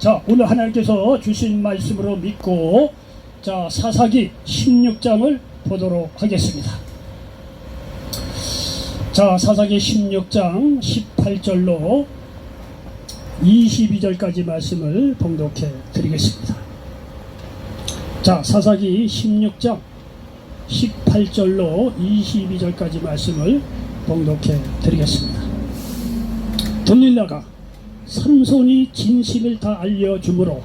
자, 오늘 하나님께서 주신 말씀으로 믿고 자, 사사기 16장을 보도록 하겠습니다. 자, 사사기 16장 18절로 22절까지 말씀을 봉독해 드리겠습니다. 자, 사사기 16장 18절로 22절까지 말씀을 봉독해 드리겠습니다. 들릴라가 삼손이 진실을 다 알려주므로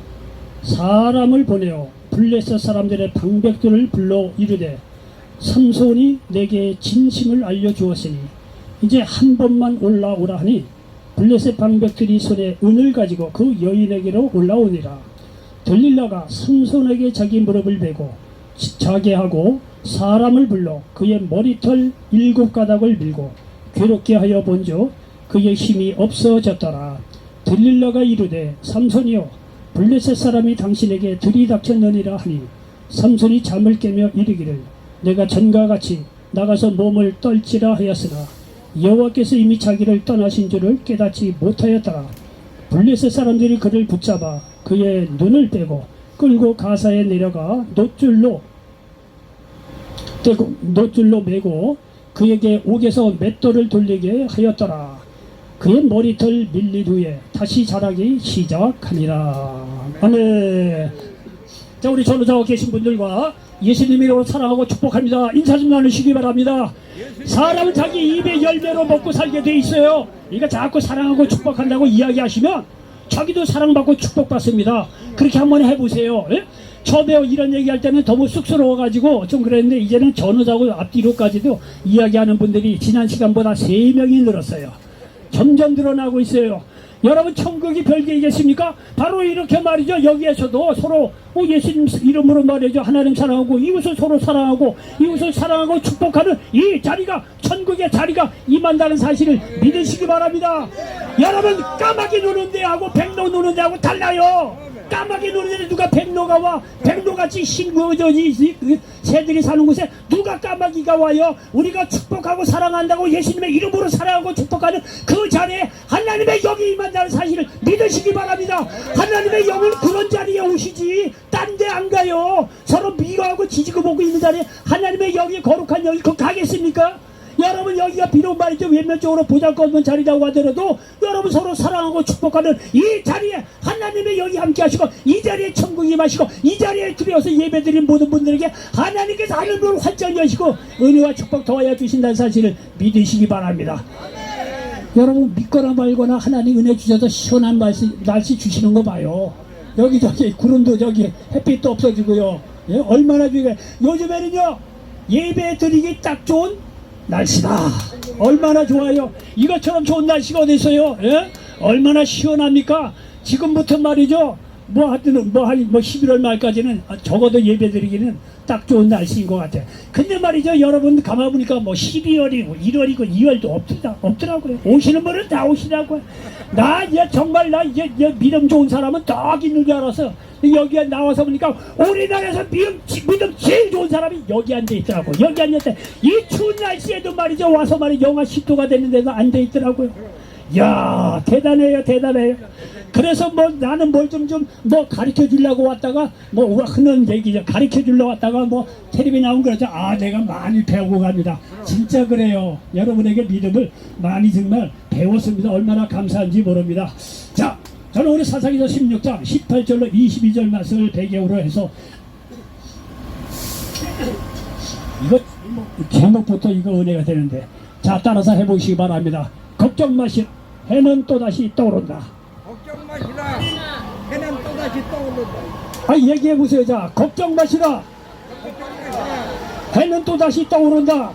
사람을 보내어 블레셋 사람들의 방백들을 불러 이르되, 삼손이 내게 진심을 알려주었으니 이제 한 번만 올라오라 하니, 블레셋 방백들이 손에 은을 가지고 그 여인에게로 올라오니라. 들릴라가 삼손에게 자기 무릎을 베고 자게 하고 사람을 불러 그의 머리털 7가닥을 밀고 괴롭게 하여 본즉 그의 힘이 없어졌더라. 들릴라가 이르되, 삼손이여, 블레셋 사람이 당신에게 들이닥쳤느니라 하니, 삼손이 잠을 깨며 이르기를, 내가 전과 같이 나가서 몸을 떨지라 하였으나 여호와께서 이미 자기를 떠나신 줄을 깨닫지 못하였더라. 블레셋 사람들이 그를 붙잡아 그의 눈을 빼고 끌고 가사에 내려가 노줄로 매고 그에게 옥에서 맷돌을 돌리게 하였더라. 그의 머리털 밀린 후에 다시 자라기 시작하니라. 아멘. 자, 우리 전우자와 계신 분들과 예수님으로 사랑하고 축복합니다. 인사 좀 나누시기 바랍니다. 사람은 자기 입의 열매로 먹고 살게 돼 있어요. 그러니까 자꾸 사랑하고 축복한다고 이야기하시면 자기도 사랑받고 축복받습니다. 그렇게 한번 해보세요. 예? 처음에 이런 얘기할 때는 너무 쑥스러워가지고 좀 그랬는데, 이제는 전우자고 앞뒤로까지도 이야기하는 분들이 지난 시간보다 3명이 늘었어요. 점점 늘어나고 있어요. 여러분, 천국이 별개이겠습니까? 바로 이렇게 말이죠. 여기에서도 서로 예수님 이름으로 말이죠, 하나님 사랑하고 이웃을 서로 사랑하고 이웃을 사랑하고 축복하는 이 자리가, 천국의 자리가 임한다는 사실을 믿으시기 바랍니다. 여러분, 까마귀 노는 데하고 백로 노는 데하고 달라요. 까마귀 노는 데는 누가 백로가 와? 백로같이 새들이 사는 곳에 누가 까마귀가 와요? 우리가 축복하고 사랑한다고 예수님의 이름으로 사랑하고 축복하는 그 자리에 하나님의 영이 임한다는 사실을 믿으시기 바랍니다. 하나님의 영은 그런 자리에 오시지 딴 데 안 가요. 서로 미워하고 지지고 보고 있는 자리에 하나님의 영이, 거룩한 영이 그 가겠습니까? 여러분, 여기가 비록 말이죠, 외면적으로 보잘것없는 자리라고 하더라도 여러분 서로 사랑하고 축복하는 이 자리에 하나님의 영이 함께 하시고, 이 자리에 천국이 임하시고, 이 자리에 들여서 예배드린 모든 분들에게 하나님께서 하늘문을 활짝 여시고 은혜와 축복 더하여 주신다는 사실을 믿으시기 바랍니다. 여러분, 믿거나 말거나 하나님 은혜 주셔서 시원한 날씨 주시는 거 봐요. 여기저기 구름도 저기 햇빛도 없어지고요. 예? 얼마나 좋게. 요즘에는요, 예배 드리기 딱 좋은 날씨다. 얼마나 좋아요. 이것처럼 좋은 날씨가 어디 있어요? 예? 얼마나 시원합니까? 지금부터 말이죠, 한 11월 말까지는 적어도 예배드리기는 딱 좋은 날씨인 것 같아요. 근데 말이죠, 여러분 가만 보니까 12월이고 1월이고 2월도 없더라고요. 오시는 분은 다 오시라고요. 정말 믿음 좋은 사람은 딱 있는 줄 알아서 여기에 나와서 보니까 우리나라에서 믿음 제일 좋은 사람이 여기 앉아 있더라고. 여기 앉았대. 이 추운 날씨에도 말이죠, 와서 말이죠, 영하 10도가 됐는데도 앉아 있더라고요. 야, 대단해요, 대단해요. 그래서 나는 뭘 좀 가르쳐 주려고 왔다가 흔한 얘기죠. 가르쳐 주려고 왔다가 텔레비 나온 거죠. 내가 많이 배우고 갑니다. 진짜 그래요. 여러분에게 믿음을 많이 정말 배웠습니다. 얼마나 감사한지 모릅니다. 자, 저는 우리 사사기서 16장 18절로 22절 말씀을 배경으로 해서 이거 제목부터 이거 은혜가 되는데, 자, 따라서 해보시기 바랍니다. 걱정 마시라, 해는 또다시 떠오른다. 걱정 마시라, 해는 또다시 떠오른다. 얘기해보세요. 자, 걱정 마시라, 해는 또다시 떠오른다.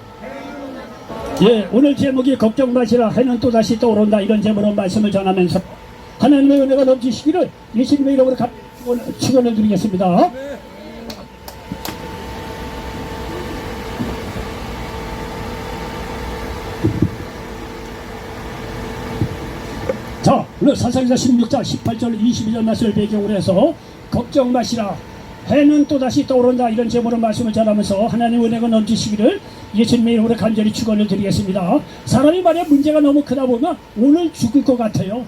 예, 오늘 제목이 걱정 마시라, 해는 또다시 떠오른다, 이런 제목으로 말씀을 전하면서 하나님의 은혜가 넘치시기를 예수님의 이름으로 축원을 드리겠습니다. 자, 오늘 사사기서 16장 18절 22절 말씀을 배경으로 해서 걱정 마시라, 해는 또다시 떠오른다, 이런 제목으로 말씀을 전하면서 하나님의 은혜가 넘치시기를 예수님의 이름으로 간절히 축원을 드리겠습니다. 사람이 말이야, 문제가 너무 크다 보면 오늘 죽을 것 같아요.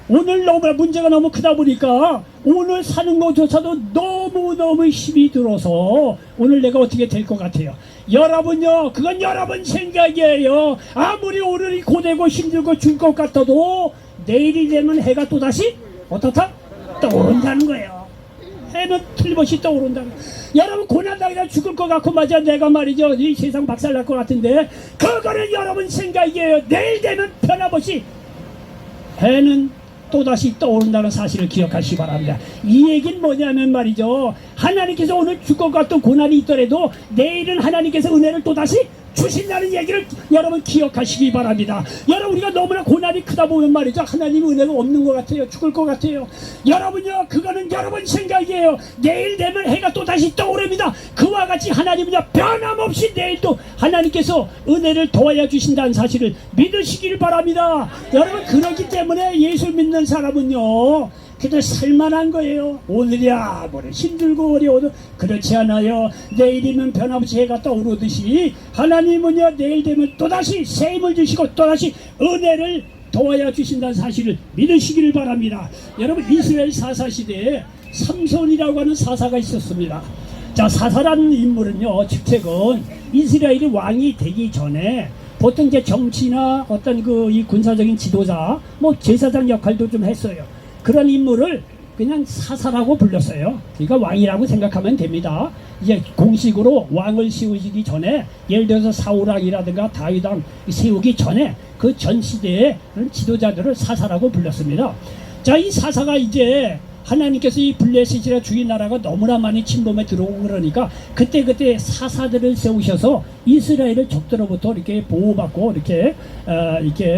오늘 문제가 너무 크다 보니까 오늘 사는 것조차도 너무너무 힘이 들어서 오늘 내가 어떻게 될 것 같아요. 여러분요, 그건 여러분 생각이에요. 아무리 오늘이 고되고 힘들고 죽을 것 같아도 내일이 되면 해가 또다시 어떻다? 떠오른다는 거예요. 해는 틀림없이 떠오른다는 거예요. 여러분 고난당이라 죽을 것 같고 맞아 내가 말이죠 이 세상 박살날 것 같은데 그거는 여러분 생각이에요. 내일 되면 변함없이 해는 또다시 떠오른다는 사실을 기억하시기 바랍니다. 이 얘기는 뭐냐면 말이죠, 하나님께서 오늘 죽을 것 같은 고난이 있더라도 내일은 하나님께서 은혜를 또다시 주신다는 얘기를 여러분 기억하시기 바랍니다. 여러분 우리가 너무나 고난이 크다 보면 말이죠 하나님 은혜가 없는 것 같아요. 죽을 것 같아요. 여러분요 그거는 여러분 생각이에요. 내일 되면 해가 또다시 떠오릅니다. 그와 같이 하나님은요 변함없이 내일도 하나님께서 은혜를 더하여 주신다는 사실을 믿으시길 바랍니다. 여러분 그렇기 때문에 예수 믿는 사람은요 그래도 살만한 거예요. 오늘이야 뭐래 힘들고 어려워도 그렇지 않아요. 내일이면 변함없이 해가 떠오르듯이 하나님은요 내일 되면 또다시 새 힘을 주시고 또다시 은혜를 더하여 주신다는 사실을 믿으시기를 바랍니다. 여러분 이스라엘 사사시대에 삼손이라고 하는 사사가 있었습니다. 자, 사사라는 인물은요 직책은 이스라엘이 왕이 되기 전에 보통 이제 정치나 어떤 이 군사적인 지도자 뭐 제사장 역할도 좀 했어요. 그런 인물을 그냥 사사라고 불렀어요. 그러니까 왕이라고 생각하면 됩니다. 이제 공식으로 왕을 세우시기 전에 예를 들어서 사울왕이라든가 다윗왕 세우기 전에 그 전 시대의 그런 지도자들을 사사라고 불렀습니다. 자, 이 사사가 이제 하나님께서 이 블레셋이라 주위 나라가 너무나 많이 침범에 들어오고 그러니까 그때 사사들을 세우셔서 이스라엘을 적들로부터 이렇게 보호받고 이렇게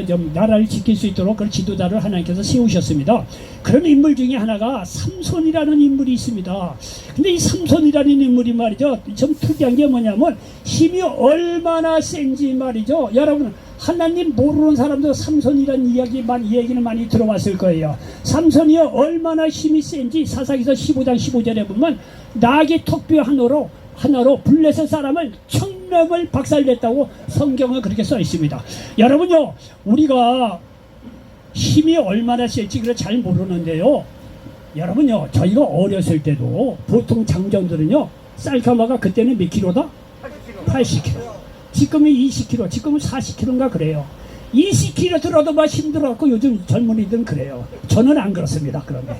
좀 나라를 지킬 수 있도록 그런 지도자를 하나님께서 세우셨습니다. 그런 인물 중에 하나가 삼손이라는 인물이 있습니다. 근데 이 삼손이라는 인물이 말이죠 좀 특이한 게 뭐냐면 힘이 얼마나 센지 말이죠. 여러분 하나님 모르는 사람도 삼손이라는 얘기는 많이 들어봤을 거예요. 삼손이 얼마나 힘이 센지 사사기서 15장 15절에 보면 나귀 턱뼈 하나로 블레셋 사람을 1000명을 박살냈다고 성경은 그렇게 써 있습니다. 여러분요 우리가 힘이 얼마나 셀지 그걸 잘 모르는데요. 여러분요 저희가 어렸을 때도 보통 장정들은요 쌀가마가 그때는 몇 킬로다? 80kg. 지금은 20kg, 지금은 40kg인가 그래요. 20kg 들어도 막 힘들어갖고 요즘 젊은이들은 그래요. 저는 안 그렇습니다. 그런데.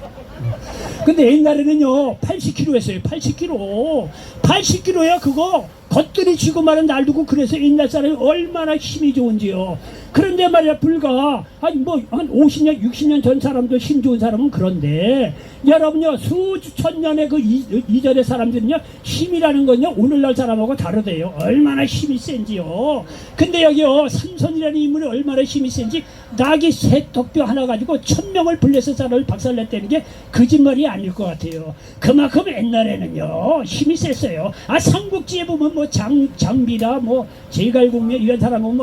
근데 옛날에는요 80kg였어요. 80kg. 80kg야 그거. 겉들이 쥐고 마는 날 두고 그래서 옛날 사람이 얼마나 힘이 좋은지요. 그런데 말이야 불과 한 50년 60년 전 사람도 힘 좋은 사람은 그런데 여러분요 수천 년의 그 이전의 사람들은요 힘이라는 건요 오늘날 사람하고 다르대요. 얼마나 힘이 센지요. 근데 여기요 삼손이라는 인물이 얼마나 힘이 센지 나귀 새 턱뼈 하나 가지고 1000명을 블레셋 사람을 박살냈다는 게 거짓말이 아닐 것 같아요. 그만큼 옛날에는요 힘이 셌어요. 삼국지에 보면 뭐 장비라 뭐 제갈공명 이런 사람은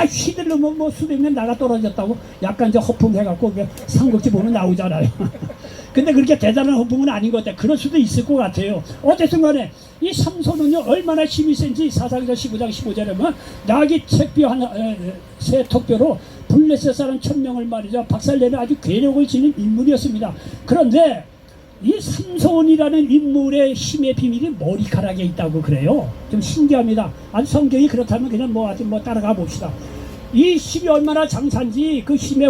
휘둘르면 수백 명 나가 떨어졌다고 약간 저 허풍해갖고 삼국지 보면 나오잖아요. 근데 그렇게 대단한 허풍은 아닌 것 같아요. 그럴 수도 있을 것 같아요. 어쨌든 간에 이 삼손은요 얼마나 힘이 센지 사사기서 15장 15절에 보면 나귀 새 턱뼈로 블레셋 사람 1000명을 말이죠 박살내는 아주 괴력을 지닌 인물이었습니다. 그런데 이 삼손이라는 인물의 힘의 비밀이 머리카락에 있다고 그래요. 좀 신기합니다. 아주 성경이 그렇다면 그냥 따라가 봅시다. 이 힘이 얼마나 장사인지 그 힘의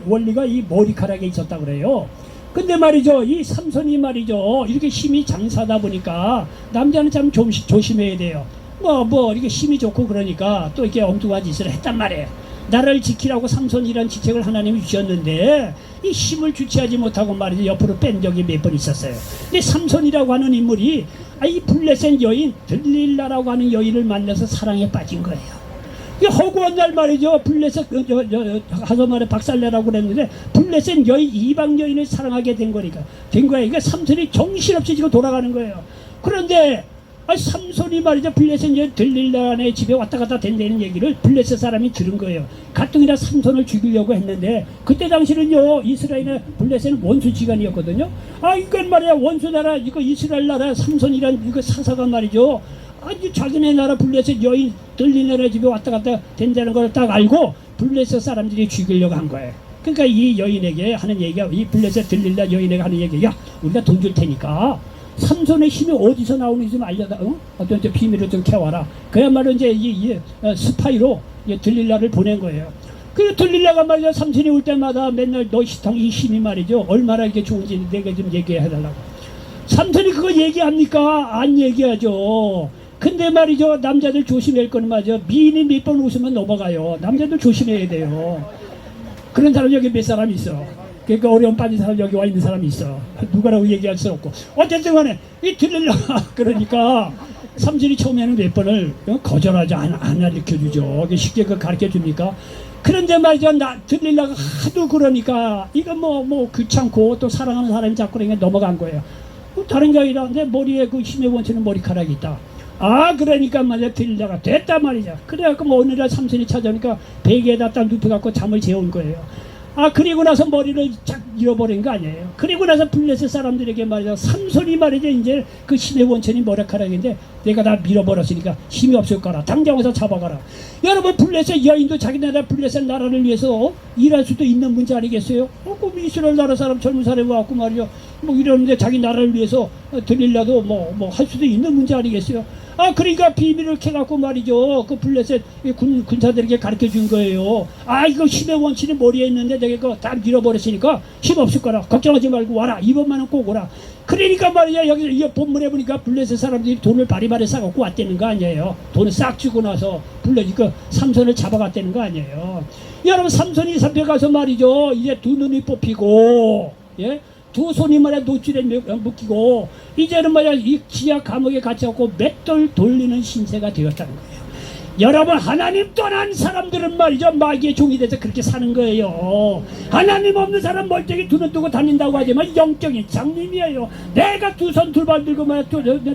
원리가 이 머리카락에 있었다 그래요. 근데 말이죠 이 삼손이 말이죠 이렇게 힘이 장사다 보니까 남자는 참 조심해야 돼요. 이렇게 힘이 좋고 그러니까 또 이렇게 엉뚱한 짓을 했단 말이에요. 나라를 지키라고 삼손이라는 지책을 하나님이 주셨는데 이 힘을 주체하지 못하고 말이죠 옆으로 뺀 적이 몇 번 있었어요. 근데 삼손이라고 하는 인물이 이 블레셋 여인 들릴라라고 하는 여인을 만나서 사랑에 빠진 거예요. 허구한 날 말이죠 블레셋 가서 말에 박살내라고 그랬는데 블레셋 여인 이방 여인을 사랑하게 된 거예요. 그러니까 삼손이 정신없이 지금 돌아가는 거예요. 그런데 삼손이 말이죠 블레셋 여인 들릴라네 집에 왔다 갔다 된다는 얘기를 블레셋 사람이 들은 거예요. 가뜩이나 삼손을 죽이려고 했는데 그때 당시는요 이스라엘의 블레셋은 원수지간이었거든요. 이건 말이야 원수나라 이거 이스라엘 나라 삼손이란 이거 사사가 말이죠 자기네 나라 블레셋 여인 들릴라네 집에 왔다 갔다 된다는 걸 딱 알고 블레셋 사람들이 죽이려고 한 거예요. 그러니까 이 여인에게 하는 얘기가, 이 블레셋 들릴라 여인에게 하는 얘기가, 야 우리가 돈 줄 테니까 삼손의 힘이 어디서 나오는지 좀 알려다, 어떤 비밀을 좀 캐와라. 그야말로 이제 스파이로 들릴라를 보낸 거예요. 그 들릴라가 말이야, 삼손이 올 때마다 맨날 너 이 힘이 말이죠 얼마나 이게 좋은지 내가 좀 얘기해달라고. 삼손이 그거 얘기합니까? 안 얘기하죠. 근데 말이죠, 남자들 조심할 거는 맞아. 미인이 몇 번 웃으면 넘어가요. 남자들 조심해야 돼요. 그런 사람 여기 몇 사람 있어. 그러니까 어려움 빠진 사람 여기 와 있는 사람이 있어. 누구라고 얘기할 수 없고. 어쨌든 간에 이 들릴라가 그러니까 삼손이 처음에는 몇 번을 거절하지 안 가르쳐주죠. 쉽게 그 가르쳐줍니까? 그런데 말이죠, 들릴라가 하도 그러니까 이거 뭐 귀찮고 또 사랑하는 사람이 자꾸 그러니까 넘어간 거예요. 다른 게 아니라 내 머리에 그 힘의 원천은 머리카락이 있다. 아 그러니까 말이야 들릴라가 됐단 말이죠. 그래갖고 뭐 어느 날 삼손이 찾아오니까 베개에다 딱 눕혀갖고 잠을 재운 거예요. 아 그리고 나서 머리를 쫙 잃어버린 거 아니에요. 그리고 나서 블레셋 사람들에게 말이죠, 삼손이 말이죠 이제 그 힘의 원천이 머리카락인데 내가 다 밀어버렸으니까 힘이 없을 거라 당장 와서 잡아가라. 여러분 블레셋 여인도 자기 나라 블레셋 나라를 위해서 일할 수도 있는 문제 아니겠어요? 그 이스라엘 나라 사람 젊은 사람이 와갖고 말이죠 뭐 이러는데 자기 나라를 위해서 들릴라도 뭐 할 수도 있는 문제 아니겠어요? 아 그러니까 비밀을 캐갖고 말이죠 그 블레셋 군사들에게 가르쳐 준 거예요. 아 이거 힘의 원천이 머리에 있는데 내가 그거 다 밀어버렸으니까 힘 없을 거라 걱정하지 말고 와라. 이번만은 꼭 오라. 그러니까 말이야 여기 이 본문에 보니까 블레셋 사람들이 돈을 바리바리 싸갖고 왔다는 거 아니에요. 돈을 싹 주고 나서 블레셋 삼손을 잡아갔다는 거 아니에요. 여러분 삼손이 잡혀가서 말이죠 이제 두 눈이 뽑히고 두 손이 말이야 노줄에 묶이고 이제는 말이야 이 지하 감옥에 갇혀갖고 맷돌 돌리는 신세가 되었다는 거예요. 여러분 하나님 떠난 사람들은 말이죠 마귀의 종이 돼서 그렇게 사는 거예요. 하나님 없는 사람 멀쩡히 두 눈 뜨고 다닌다고 하지만 영적인 장님이에요. 내가 두 손 두 발 들고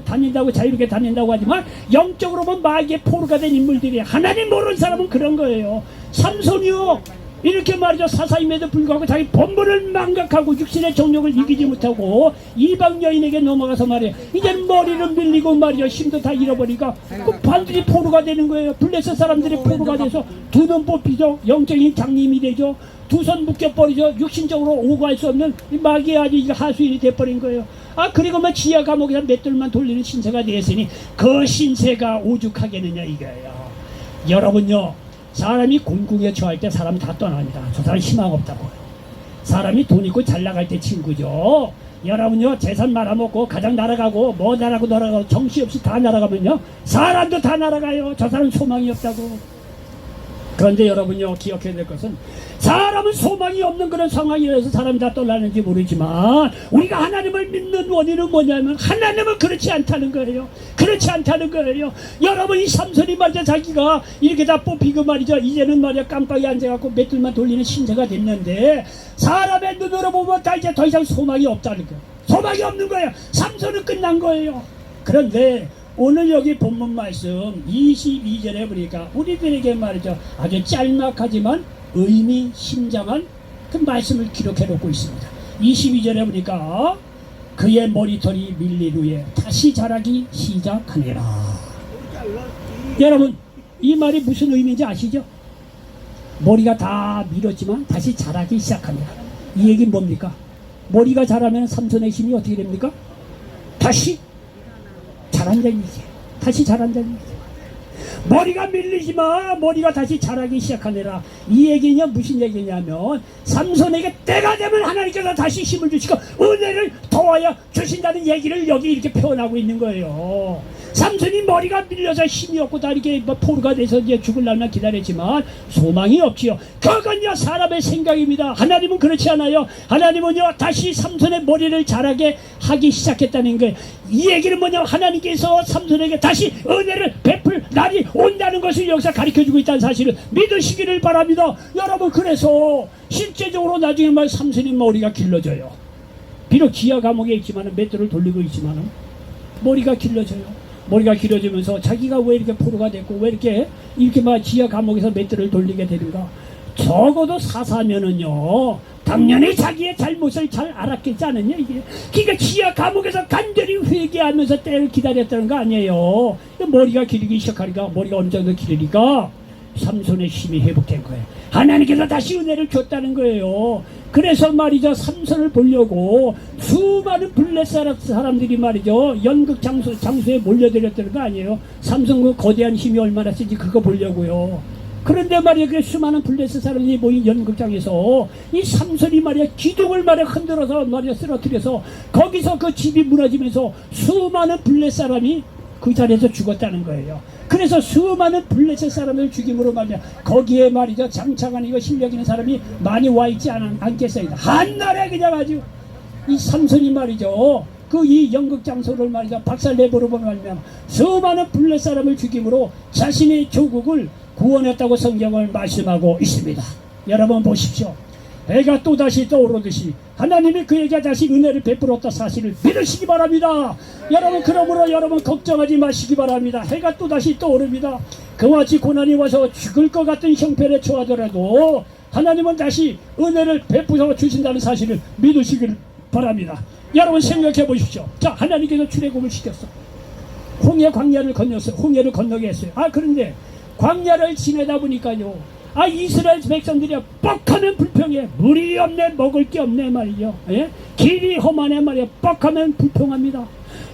다닌다고 자유롭게 다닌다고 하지만 영적으로 보면 마귀의 포로가 된 인물들이 하나님 모르는 사람은 그런 거예요. 삼손이요 이렇게 말이죠 사사임에도 불구하고 자기 본분을 망각하고 육신의 정욕을 이기지 못하고 이방 여인에게 넘어가서 말이에요 이제는 머리를 밀리고 말이죠 힘도 다 잃어버리니까 그 반드시 포로가 되는 거예요. 블레셋 사람들이 포로가 돼서 두 눈 뽑히죠. 영적인 장님이 되죠. 두 손 묶여버리죠. 육신적으로 오고할 수 없는 마귀의 아주 하수인이 돼버린 거예요. 아 그리고 뭐 지하 감옥에서 맷돌만 돌리는 신세가 되었으니 그 신세가 오죽하겠느냐 이거예요. 여러분요 사람이 곤궁에 처할 때 사람 다 떠납니다. 저 사람 희망 없다고. 사람이 돈 있고 잘 나갈 때 친구죠. 여러분요 재산 말아먹고 가장 날아가고 뭐 날아가고 정신없이 다 날아가면요 사람도 다 날아가요. 저 사람 소망이 없다고. 그런데 여러분요 기억해야 될 것은 사람은 소망이 없는 그런 상황이라서 사람이 다 떠나는지 모르지만 우리가 하나님을 믿는 원인은 뭐냐면 하나님은 그렇지 않다는 거예요. 그렇지 않다는 거예요. 여러분 이 삼손이 말이죠 자기가 이렇게 다 뽑히고 말이죠 이제는 말이야 깜빡이 앉아갖고 맷돌만 돌리는 신세가 됐는데 사람의 눈으로 보면 다 이제 더 이상 소망이 없다는 거예요. 소망이 없는 거예요. 삼손은 끝난 거예요. 그런데 오늘 여기 본문 말씀 22절에 보니까 우리들에게 말이죠 아주 짤막하지만 의미심장한 그 말씀을 기록해 놓고 있습니다. 22절에 보니까 그의 머리털이 밀린 후에 다시 자라기 시작하니라. 여러분 이 말이 무슨 의미인지 아시죠? 머리가 다 밀었지만 다시 자라기 시작합니다. 이 얘기는 뭡니까? 머리가 자라면 삼손의 힘이 어떻게 됩니까? 다시 자란다는 얘기지. 다시 자란다는 얘기지. 머리가 밀리지만 머리가 다시 자라기 시작하느라. 이 얘기는 무슨 얘기냐면 삼손에게 때가 되면 하나님께서 다시 힘을 주시고 은혜를 더하여 주신다는 얘기를 여기 이렇게 표현하고 있는 거예요. 삼손이 머리가 밀려서 힘이 없고 다 이렇게 포로가 돼서 이제 죽을 날만 기다렸지만 소망이 없지요. 그건요 사람의 생각입니다. 하나님은 그렇지 않아요. 하나님은요 다시 삼손의 머리를 자라게 하기 시작했다는 거예요. 이 얘기는 뭐냐면 하나님께서 삼손에게 다시 은혜를 베풀 날이 온다는 것을 여기서 가르쳐주고 있다는 사실을 믿으시기를 바랍니다. 여러분 그래서 실제적으로 나중에 말 삼손의 머리가 길러져요. 비록 지하 감옥에 있지만 맷돌을 돌리고 있지만 머리가 길러져요. 머리가 길어지면서 자기가 왜 이렇게 포로가 됐고 왜 이렇게 막 지하 감옥에서 맷돌을 돌리게 되는가. 적어도 사사면은요 당연히 자기의 잘못을 잘 알았겠지 않느냐 이게. 그러니까 지하 감옥에서 간절히 회개하면서 때를 기다렸다는 거 아니에요. 머리가 길기 시작하니까 머리가 어느 정도 길으니까 삼손의 힘이 회복된 거예요. 하나님께서 다시 은혜를 줬다는 거예요. 그래서 말이죠, 삼손을 보려고 수많은 블레 사람들이 말이죠, 연극 장소에 몰려들었다는 거 아니에요. 삼손 그 거대한 힘이 얼마나 센지 그거 보려고요. 그런데 말이야, 그 수많은 블레스 사람들이 모인 연극장에서 이 삼손이 말이야, 기둥을 말이야 흔들어서 말이야 쓰러뜨려서 거기서 그 집이 무너지면서 수많은 블레스 사람이 그 자리에서 죽었다는 거예요. 그래서 수많은 블레셋 사람을 죽임으로 말이야, 거기에 말이죠, 장창한 이거 실력 있는 사람이 많이 와 있지 않겠어요. 한날에 그냥 아주 이 삼손이 말이죠, 그 이 연극 장소를 말이죠, 박살내버려 보면 수많은 블레셋 사람을 죽임으로 자신의 조국을 구원했다고 성경을 말씀하고 있습니다. 여러분 보십시오. 해가 또다시 떠오르듯이 하나님이 그에게 다시 은혜를 베풀었다 사실을 믿으시기 바랍니다. 여러분, 그러므로 여러분 걱정하지 마시기 바랍니다. 해가 또다시 떠오릅니다. 그와 같이 고난이 와서 죽을 것 같은 형편에 처하더라도 하나님은 다시 은혜를 베풀어 주신다는 사실을 믿으시길 바랍니다. 여러분 생각해 보십시오. 자, 하나님께서 출애굽을 시켰어. 홍해 광야를 건넜어요. 홍해를 건너게 했어요. 그런데 광야를 지내다 보니까요, 이스라엘 백성들이 뻑하면 불평해. 물이 없네, 먹을 게 없네 말이죠. 예? 길이 험하네 말이야. 뻑하면 불평합니다.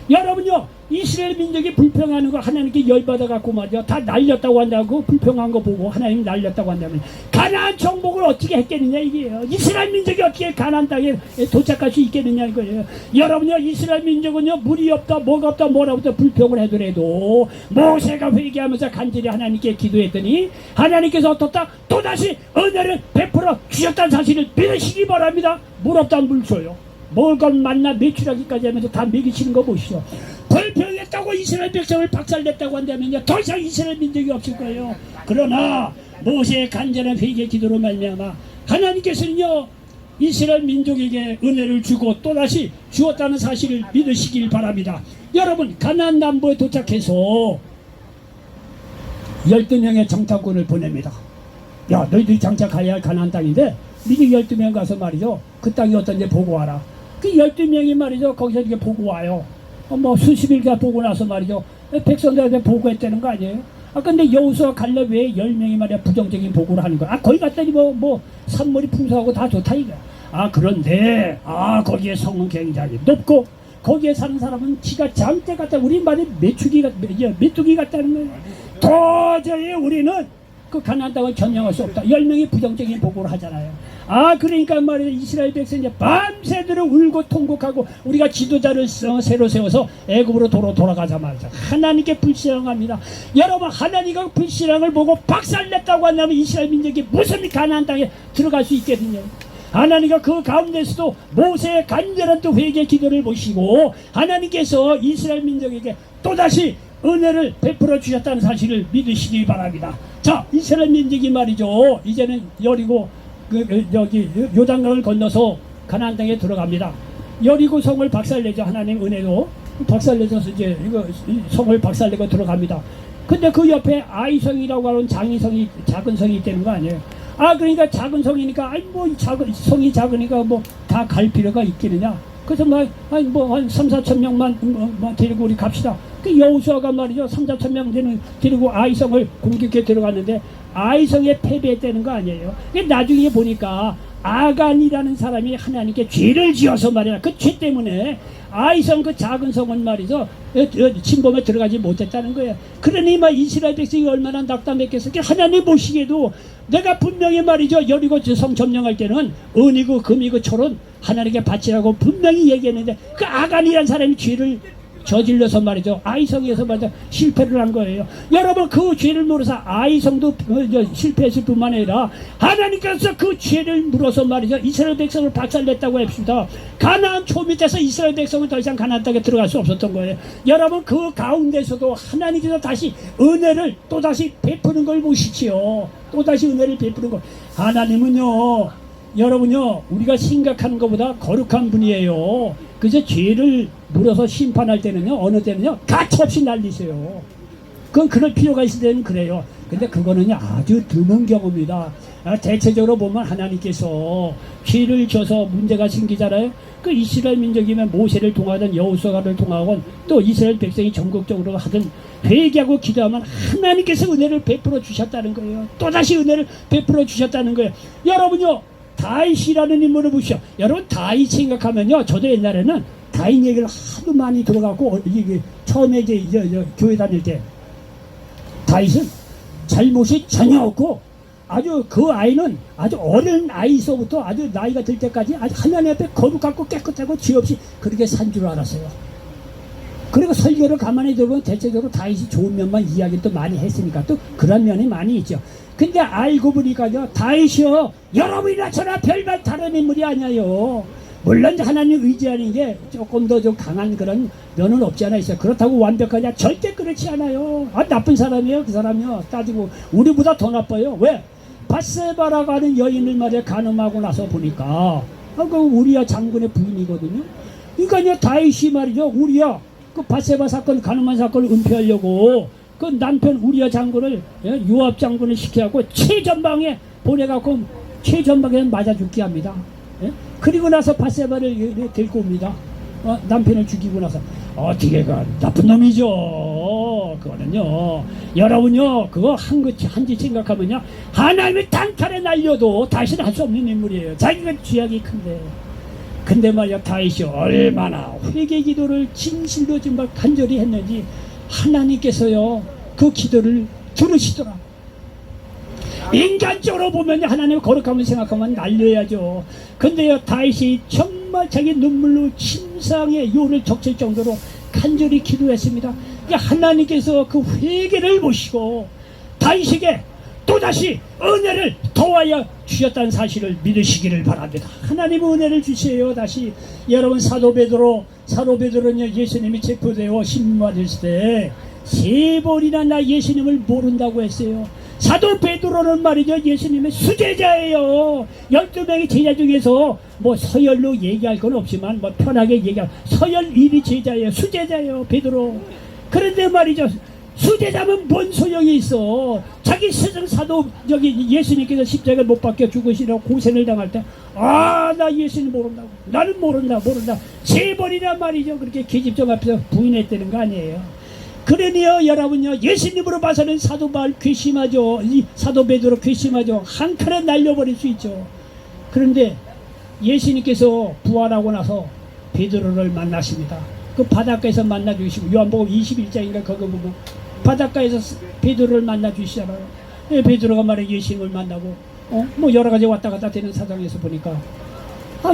여러분요, 이스라엘 민족이 불평하는 거 하나님께 열받아갖고 말이죠, 다 날렸다고 한다고, 불평한 거 보고 하나님 날렸다고 한다면 가나안 정복을 어떻게 했겠느냐 이게요. 이스라엘 민족이 어떻게 가나안 땅에 도착할 수 있겠느냐 이거예요. 여러분요, 이스라엘 민족은요, 물이 없다, 뭐가 없다, 뭐라부터 불평을 하더라도 모세가 회개하면서 간절히 하나님께 기도했더니 하나님께서 어떻다? 또다시 은혜를 베풀어 주셨다는 사실을 믿으시기 바랍니다. 물 없다, 물 줘요. 먹을 건 만나 매출하기까지 하면서 다 먹이시는 거 보시죠. 불평했다고 이스라엘 백성을 박살냈다고 한다면요, 더 이상 이스라엘 민족이 없을 거예요. 그러나 모세의 간절한 회개 기도로 말미암아 하나님께서는요, 이스라엘 민족에게 은혜를 주고 또다시 주었다는 사실을 믿으시길 바랍니다. 여러분, 가나안 남부에 도착해서 12명의 정탐꾼을 보냅니다. 야, 너희들이 장착해야 할 가나안 땅인데 미리 12명 가서 말이죠, 그 땅이 어떤지 보고 와라. 그 12명이 말이죠, 거기서 이렇게 보고 와요. 뭐 수십일가 보고 나서 말이죠, 백성들한테 보고했다는 거 아니에요? 근데 여호수아 갈렙 외에 10명이 말이야 부정적인 보고를 하는 거야. 거기 갔더니 뭐 산물이 풍성하고 다 좋다 이거야. 그런데 거기에 성은 굉장히 높고 거기에 사는 사람은 지가 장대 같다. 우리 말이 메뚜기 같다는 거예요. 도저히 우리는 그 가나안 땅을 점령할 수 없다. 10명이 부정적인 보고를 하잖아요. 그러니까 말이야, 이스라엘 백성이 밤새도록 울고 통곡하고 우리가 지도자를 새로 세워서 애굽으로 돌아가자 말이죠. 하나님께 불신앙합니다. 여러분, 하나님과 불신앙을 보고 박살냈다고 한다면 이스라엘 민족이 무슨 가나안 땅에 들어갈 수 있겠느냐. 하나님과 그 가운데서도 모세의 간절한 또 회개 기도를 보시고 하나님께서 이스라엘 민족에게 또다시 은혜를 베풀어 주셨다는 사실을 믿으시기 바랍니다. 자, 이스라엘 민족이 말이죠, 이제는 여리고 여기 요단강을 건너서 가나안 땅에 들어갑니다. 여리고 성을 박살내죠. 하나님 은혜로 박살내줘서 이제 이거 성을 박살내고 들어갑니다. 근데 그 옆에 아이성이라고 하는 작은 성이 있다는 거 아니에요. 그러니까 작은 성이니까 성이 작으니까 뭐 다 갈 필요가 있겠느냐. 그래서 한 3, 4천 명만 데리고 우리 갑시다. 그 여호수아가 말이죠, 3, 4천 명 데리고 아이성을 공격해 들어갔는데 아이성에 패배했다는 거 아니에요. 나중에 보니까 아간이라는 사람이 하나님께 죄를 지어서 말이야, 그 죄 때문에 아이성 그 작은 성은 말이죠, 침범에 들어가지 못했다는 거예요. 그러니 이스라엘 백성이 얼마나 낙담했겠어요. 하나님 보시기에도 내가 분명히 말이죠, 여리고 성 점령할 때는 은이고 금이고 철은 하나님께 바치라고 분명히 얘기했는데 그 아간이라는 사람이 죄를 저질러서 말이죠, 아이성에서 말이죠, 실패를 한 거예요. 여러분, 그 죄를 물어서 아이성도 실패했을 뿐만 아니라 하나님께서 그 죄를 물어서 말이죠, 이스라엘 백성을 박살냈다고 합시다. 가나안 초밑에서 이스라엘 백성은 더 이상 가나안 땅에 들어갈 수 없었던 거예요. 여러분, 그 가운데서도 하나님께서 다시 은혜를 또다시 베푸는 걸 보시지요. 또다시 은혜를 베푸는 거. 하나님은요, 여러분요, 우리가 생각하는 것보다 거룩한 분이에요. 그래서 죄를 물어서 심판할 때는요, 어느 때는요, 가차없이 날리세요. 그럴 필요가 있을 때는 그래요. 근데 그거는요, 아주 드문 경우입니다. 대체적으로 보면 하나님께서 죄를 져서 문제가 생기잖아요. 그 이스라엘 민족이면 모세를 통하든 여호수아를 통하건 또 이스라엘 백성이 전국적으로 하든 회개하고 기도하면 하나님께서 은혜를 베풀어 주셨다는 거예요. 또다시 은혜를 베풀어 주셨다는 거예요. 여러분요, 다윗이라는 인물을 보시오. 여러분 다윗 생각하면요, 저도 옛날에는 다윗 얘기를 하도 많이 들어가고 이게 처음에 이제 교회 다닐 때 다윗은 잘못이 전혀 없고 아주 그 아이는 아주 어린 아이서부터 아주 나이가 들 때까지 아주 하나님 앞에 거룩하고 깨끗하고 죄 없이 그렇게 산 줄 알았어요. 그리고 설교를 가만히 들어보면 대체적으로 다윗이 좋은 면만 이야기를 또 많이 했으니까 또 그런 면이 많이 있죠. 근데 알고 보니까요, 다윗이요, 여러분이나 저나 별반 다른 인물이 아니에요. 물론 하나님 의지하는 게 조금 더 좀 강한 그런 면은 없지 않아 있어요. 그렇다고 완벽하냐? 절대 그렇지 않아요. 나쁜 사람이에요, 그 사람이요. 따지고 우리보다 더 나빠요. 왜? 밧세바라고 하는 여인을 말이야 간음하고 나서 보니까 그 우리야 장군의 부인이거든요. 그러니까요, 다윗이 말이죠, 우리야 그 밧세바 사건, 간음한 사건을 은폐하려고 그 남편 우리야 장군을, 요압 장군을 시켜갖고 최전방에 보내갖고 최전방에 맞아 죽게 합니다. 그리고 나서 밧세바를 데리고 옵니다. 남편을 죽이고 나서 어떻게 가 나쁜 놈이죠. 그거는요, 여러분요, 그거 한지 생각하면요, 하나님의 단칼에 날려도 다시는 할 수 없는 인물이에요. 자기가 죄악이 큰데. 근데 말이야, 다윗이 얼마나 회개 기도를 진실로 정말 간절히 했는지 하나님께서요 그 기도를 들으시더라. 인간적으로 보면 하나님의 거룩함을 생각하면 날려야죠. 근데요, 다윗이 정말 자기 눈물로 침상의 요를 적실 정도로 간절히 기도했습니다. 하나님께서 그 회개를 보시고 다윗에게 또다시 은혜를 더하여 주셨다는 사실을 믿으시기를 바랍니다. 하나님은 은혜를 주세요. 다시 여러분, 사도 베드로는요, 예수님이 체포되어 신문받으실 때 3번이나 나 예수님을 모른다고 했어요. 사도 베드로는 말이죠, 예수님의 수제자예요. 12명의 제자 중에서 뭐 서열로 얘기할 건 없지만 뭐 편하게 얘기할 서열 1위 제자예요. 수제자예요, 베드로. 그런데 말이죠, 수제자면 뭔 소용이 있어. 자기 스승 사도 예수님께서 십자가에 못 박혀 죽으시라고 고생을 당할 때 나 예수님 모른다고, 나는 모른다 3번이나 말이죠, 그렇게 계집종 앞에서 부인했다는 거 아니에요. 그러니요, 여러분요, 예수님으로 봐서는 사도 바울 괘씸하죠. 이 사도 베드로 괘씸하죠. 한 칼에 날려버릴 수 있죠. 그런데 예수님께서 부활하고 나서 베드로를 만나십니다. 그 바닷가에서 만나 주시고, 요한복음 21장인가 거기 보고 바닷가에서 베드로를 만나 주시잖아요. 베드로가 말해 예수님을 만나고 뭐 여러 가지 왔다 갔다 되는 사정에서 보니까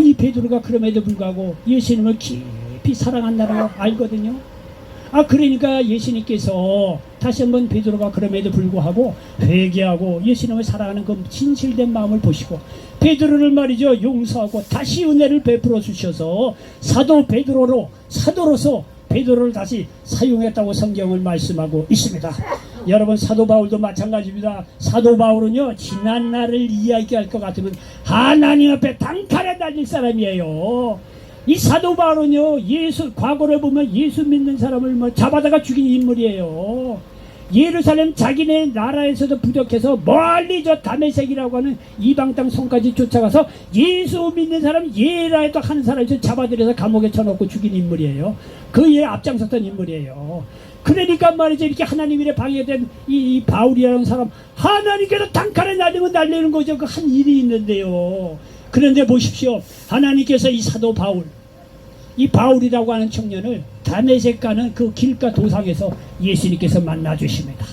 이 베드로가 그럼에도 불구하고 예수님을 깊이 사랑한다는 걸 알거든요. 그러니까 예수님께서 다시 한번 베드로가 그럼에도 불구하고 회개하고 예수님을 사랑하는 그 진실된 마음을 보시고 베드로를 말이죠, 용서하고 다시 은혜를 베풀어 주셔서 사도로서 베드로를 다시 사용했다고 성경을 말씀하고 있습니다. 여러분, 사도 바울도 마찬가지입니다. 사도 바울은요, 지난 날을 이야기할 것 같으면 하나님 앞에 단칼에 날릴 사람이에요. 이 사도 바울은요, 과거를 보면 예수 믿는 사람을 잡아다가 죽인 인물이에요. 예루살렘 자기네 나라에서도 부족해서 멀리 저 다메섹이라고 하는 이방 땅 성까지 쫓아가서 예수 믿는 사람 예라에도 한 사람을 잡아들여서 감옥에 쳐놓고 죽인 인물이에요. 그에 앞장섰던 인물이에요. 그러니까 말이죠, 이렇게 하나님 일에 방해된 이 바울이라는 사람, 하나님께서 단칼에 날리는 거죠. 그 한 일이 있는데요. 그런데 보십시오, 하나님께서 이 사도 바울, 이 바울이라고 하는 청년을 다메섹 가는 그 길가 도상에서 예수님께서 만나주십니다.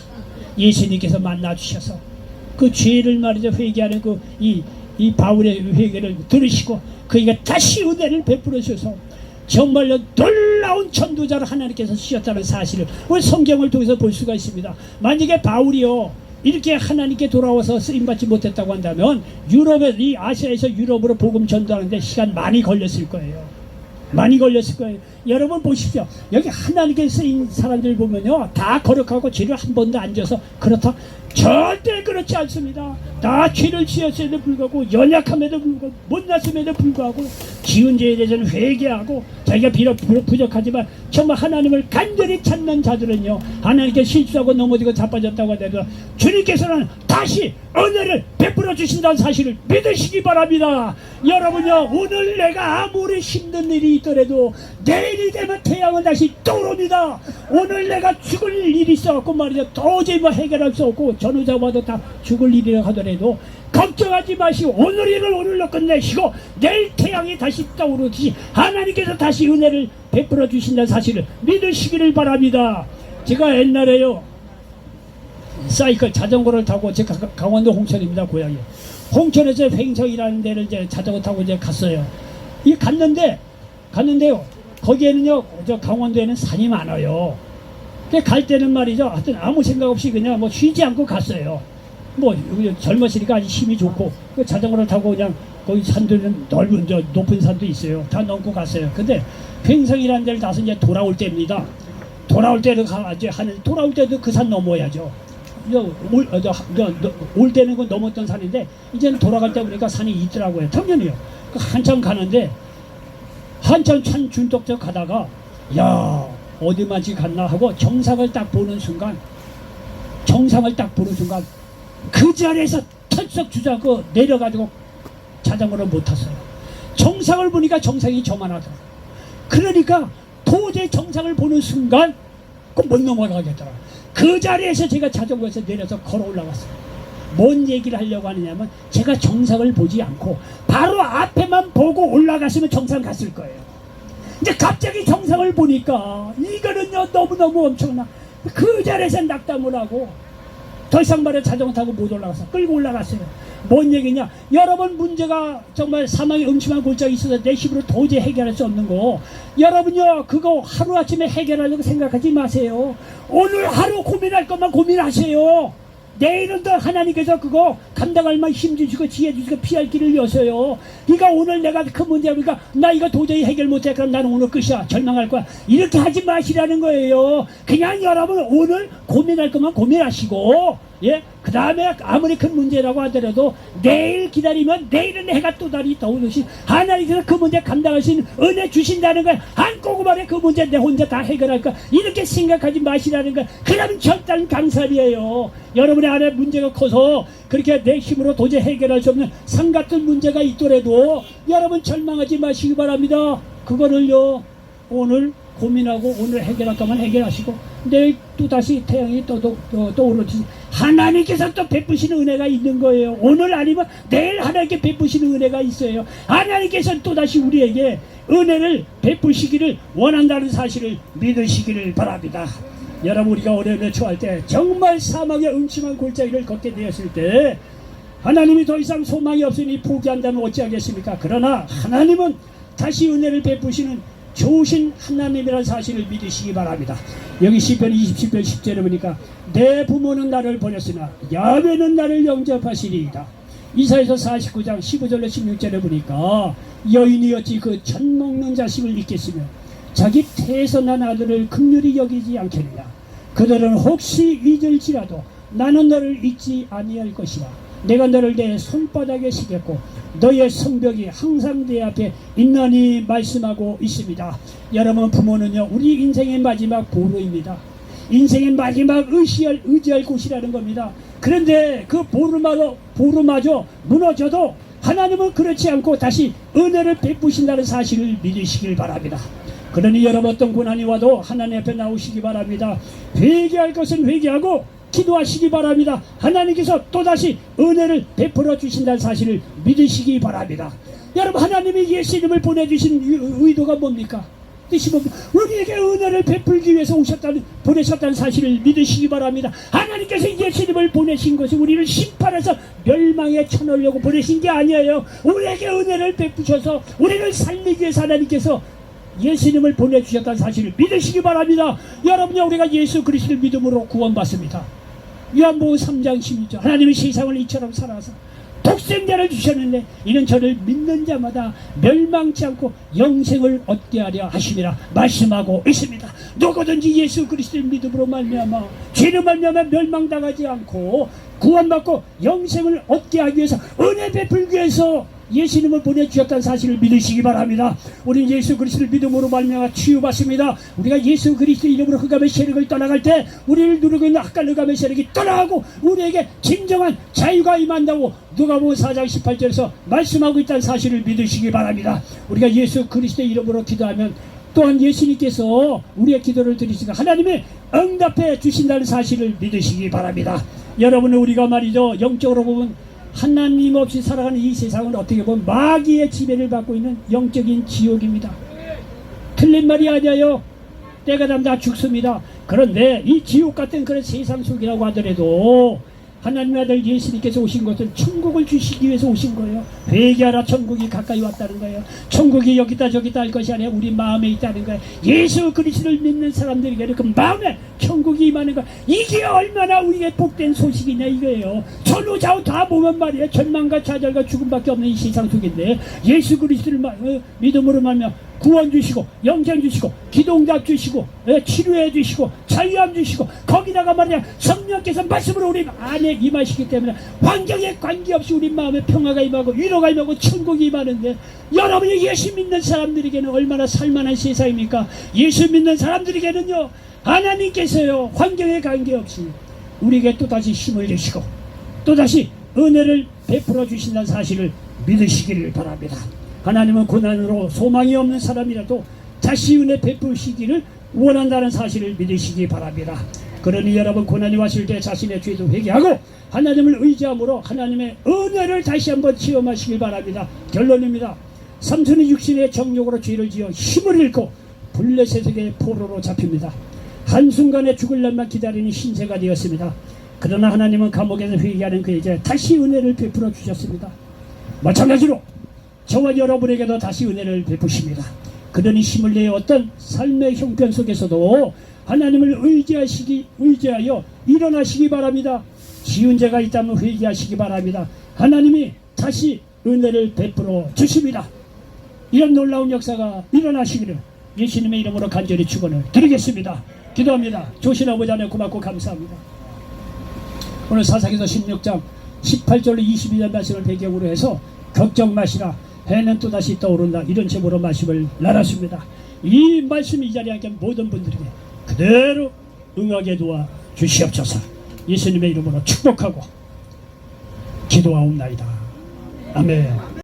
예수님께서 만나주셔서 그 죄를 말이죠, 회개하는 이 바울의 회개를 들으시고 그에게 다시 은혜를 베풀어 주셔서 정말로 놀라운 전도자를 하나님께서 쓰셨다는 사실을 우리 성경을 통해서 볼 수가 있습니다. 만약에 바울이요, 이렇게 하나님께 돌아와서 쓰임받지 못했다고 한다면 이 아시아에서 유럽으로 복음 전도하는데 시간 많이 걸렸을 거예요. 여러분 보십시오. 여기 하나님께 쓰인 사람들 보면요, 다 거룩하고 죄를 한 번도 안 져서 그렇다? 절대 그렇지 않습니다. 다 죄를 지었음에도 불구하고, 연약함에도 불구하고, 못났음에도 불구하고 지은 죄에 대해서는 회개하고 자기가 비록 부족하지만 정말 하나님을 간절히 찾는 자들은요, 하나님께 실수하고 넘어지고 자빠졌다고 하더라도 주님께서는 다시 은혜를 베풀어 주신다는 사실을 믿으시기 바랍니다. 여러분요, 오늘 내가 아무리 힘든 일이 있더라도 내일이 되면 태양은 다시 떠오릅니다. 오늘 내가 죽을 일이 있어갖고 말이죠, 도저히 뭐 해결할 수 없고 전후자마도 다 죽을 일이라 하더라도 걱정하지 마시고 오늘 일을 오늘로 끝내시고 내일 태양이 다시 떠오르듯이 하나님께서 다시 은혜를 베풀어 주신다는 사실을 믿으시기를 바랍니다. 제가 옛날에요, 사이클 자전거를 타고, 제가 강원도 홍천입니다, 고향이. 홍천에서 횡성이라는 데를 이제 자전거 타고 이제 갔어요. 갔는데요, 거기에는요, 저 강원도에는 산이 많아요. 갈 때는 말이죠, 하여튼 아무 생각 없이 그냥 뭐 쉬지 않고 갔어요. 뭐 젊었으니까 아주 힘이 좋고, 그 자전거를 타고 그냥 거기 산들은 넓은 저 높은 산도 있어요. 다 넘고 갔어요. 근데 횡성이라는 데를 가서 이제 돌아올 때입니다. 돌아올 때도 돌아올 때도 그 산 넘어야죠. 올 때는 그 넘었던 산인데 이제는 돌아갈 때 보니까 산이 있더라고요. 청년이요. 한참 가는데 한참 산 준떡저 가다가 야, 어디만치 갔나 하고 정상을 딱 보는 순간 그 자리에서 털썩 주저앉고 내려가지고 자전거를 못 탔어요. 정상을 보니까 정상이 저만하더라고요. 그러니까 도저히 정상을 보는 순간 꼭 못 넘어가겠더라. 그 자리에서 제가 자전거에서 내려서 걸어 올라갔어요. 뭔 얘기를 하려고 하느냐면 제가 정상을 보지 않고 바로 앞에만 보고 올라갔으면 정상 갔을 거예요. 이제 갑자기 정상을 보니까 이거는요, 너무너무 엄청나. 그 자리에서 낙담을 하고 더 이상 말해 자전거 타고 못 올라가서 끌고 올라갔어요. 뭔 얘기냐, 여러분 문제가 정말 사망의 음침한 골짜기 있어서 내 힘으로 도저히 해결할 수 없는 거, 여러분요 그거 하루아침에 해결하려고 생각하지 마세요. 오늘 하루 고민할 것만 고민하세요. 내일은 더 하나님께서 그거 감당할 만 힘 주시고 지혜 주시고 피할 길을 여서요. 그러니까 오늘 내가 큰 문제야, 그러니까 나 이거 도저히 해결 못해, 그럼 나는 오늘 끝이야, 절망할 거야, 이렇게 하지 마시라는 거예요. 그냥 여러분 오늘 고민할 것만 고민하시고, 예, 그 다음에 아무리 큰 문제라고 하더라도 내일 기다리면 내일은 해가 또 다리 떠오르시 하나님께서 그 문제 감당할 수 있는 은혜 주신다는 거야. 한꺼번에 그 문제 내 혼자 다 해결할 거야, 이렇게 생각하지 마시라는 거야. 그러면 절단 강살이에요. 여러분의 안에 문제가 커서 그렇게 내 힘으로 도저히 해결할 수 없는 산 같은 문제가 있더라도 여러분 절망하지 마시기 바랍니다. 그거를요, 오늘 고민하고 오늘 해결할 거만 해결하시고 내일 또 다시 태양이 떠오르듯이 하나님께서 또 베푸시는 은혜가 있는 거예요. 오늘 아니면 내일 하나님께 베푸시는 은혜가 있어요. 하나님께서 또 다시 우리에게 은혜를 베푸시기를 원한다는 사실을 믿으시기를 바랍니다. 여러분, 우리가 어려움에 처할 때 정말 사망의 음침한 골짜기를 걷게 되었을 때 하나님이 더 이상 소망이 없으니 포기한다면 어찌하겠습니까? 그러나 하나님은 다시 은혜를 베푸시는 좋으신 하나님이라는 사실을 믿으시기 바랍니다. 여기 시편 27편 10절에 보니까 내 부모는 나를 버렸으나 야훼는 나를 영접하시리이다. 이사야서 49장 15절로 16절에 보니까 여인이 어찌 그 젖 먹는 자식을 잊겠으며 자기 태에서 난 아들을 긍휼히 여기지 않겠느냐. 그들은 혹시 잊을지라도 나는 너를 잊지 아니할 것이라. 내가 너를 내 손바닥에 시겠고 너의 성벽이 항상 내 앞에 있나니 말씀하고 있습니다. 여러분, 부모는요 우리 인생의 마지막 보루입니다. 인생의 마지막 의지할 곳이라는 겁니다. 그런데 그 보루마저 무너져도 하나님은 그렇지 않고 다시 은혜를 베푸신다는 사실을 믿으시길 바랍니다. 그러니 여러분, 어떤 고난이 와도 하나님 앞에 나오시기 바랍니다. 회개할 것은 회개하고 기도하시기 바랍니다. 하나님께서 또다시 은혜를 베풀어 주신다는 사실을 믿으시기 바랍니다. 여러분, 하나님이 예수님을 보내주신 의도가 뭡니까? 뜻이 뭡니까? 우리에게 은혜를 베풀기 위해서 보내셨다는 사실을 믿으시기 바랍니다. 하나님께서 예수님을 보내신 것이 우리를 심판해서 멸망에 쳐넣으려고 보내신 게 아니에요. 우리에게 은혜를 베푸셔서 우리를 살리기 위해서 하나님께서 예수님을 보내주셨다는 사실을 믿으시기 바랍니다. 여러분요, 우리가 예수 그리스도를 믿음으로 구원받습니다. 요한복음 3장 16절 하나님이 세상을 이처럼 사랑하사 독생자를 주셨는데 이는 저를 믿는 자마다 멸망치 않고 영생을 얻게 하려 하심이라 말씀하고 있습니다. 누구든지 예수 그리스도를 믿음으로 말미암아 죄를 말미암아 멸망당하지 않고 구원받고 영생을 얻게 하기 위해서 은혜 베풀기 위해서 예수님을 보내주셨다는 사실을 믿으시기 바랍니다. 우리는 예수 그리스도를 믿음으로 말미암아 치유받습니다. 우리가 예수 그리스도 이름으로 흑암의 세력을 떠나갈 때 우리를 누르고 있는 악한 흑암의 세력이 떠나가고 우리에게 진정한 자유가 임한다고 누가복음 4장 18절에서 말씀하고 있다는 사실을 믿으시기 바랍니다. 우리가 예수 그리스도의 이름으로 기도하면 또한 예수님께서 우리의 기도를 들으시고 하나님이 응답해 주신다는 사실을 믿으시기 바랍니다. 여러분은 우리가 말이죠, 영적으로 보면 하나님 없이 살아가는 이 세상은 어떻게 보면 마귀의 지배를 받고 있는 영적인 지옥입니다. 틀린 말이 아니에요. 때가 되면 다 죽습니다. 그런데 이 지옥 같은 그런 세상 속이라고 하더라도 하나님의 아들 예수님께서 오신 것은 천국을 주시기 위해서 오신 거예요. 회개하라, 천국이 가까이 왔다는 거예요. 천국이 여기다 저기다 할 것이 아니라 우리 마음에 있다는 거예요. 예수 그리스도를 믿는 사람들에게는 그 마음에 천국이 임하는 거예요. 이게 얼마나 우리의 복된 소식이냐 이거예요. 전후좌우 다 보면 말이에요, 절망과 좌절과 죽음밖에 없는 이 세상 속인데 예수 그리스도를 믿음으로 말면 구원 주시고 영생 주시고 기도응답 주시고 치료해 주시고 자유함 주시고 거기다가 말이야 성령께서 말씀으로 우리 안에 임하시기 때문에 환경에 관계없이 우리 마음에 평화가 임하고 위로가 임하고 천국이 임하는데 여러분이 예수 믿는 사람들에게는 얼마나 살만한 세상입니까? 예수 믿는 사람들에게는요 하나님께서요 환경에 관계없이 우리에게 또다시 힘을 주시고 또다시 은혜를 베풀어 주신다는 사실을 믿으시기를 바랍니다. 하나님은 고난으로 소망이 없는 사람이라도 다시 은혜 베푸시기를 원한다는 사실을 믿으시기 바랍니다. 그러니 여러분 고난이 왔을 때 자신의 죄도 회개하고 하나님을 의지함으로 하나님의 은혜를 다시 한번 체험하시길 바랍니다. 결론입니다. 삼손이 육신의 정욕으로 죄를 지어 힘을 잃고 블레셋에게 포로로 잡힙니다. 한순간에 죽을 날만 기다리는 신세가 되었습니다. 그러나 하나님은 감옥에서 회개하는 그에게 다시 은혜를 베풀어 주셨습니다. 마찬가지로 저와 여러분에게도 다시 은혜를 베푸십니다. 그러니 힘을 내어 어떤 삶의 형편 속에서도 하나님을 의지하여 일어나시기 바랍니다. 지은 죄가 있다면 회개하시기 바랍니다. 하나님이 다시 은혜를 베풀어 주십니다. 이런 놀라운 역사가 일어나시기를 예수님의 이름으로 간절히 축원을 드리겠습니다. 기도합니다. 조신 아버지 하나님 고맙고 감사합니다. 오늘 사사기서 16장 18절로 22절 말씀을 배경으로 해서 걱정 마시라, 해는 또다시 떠오른다, 이런 제목으로 말씀을 나눴습니다. 이 말씀 이 자리에 앉은 모든 분들에게 그대로 응하게 도와 주시옵소서. 예수님의 이름으로 축복하고 기도하옵나이다. 아멘.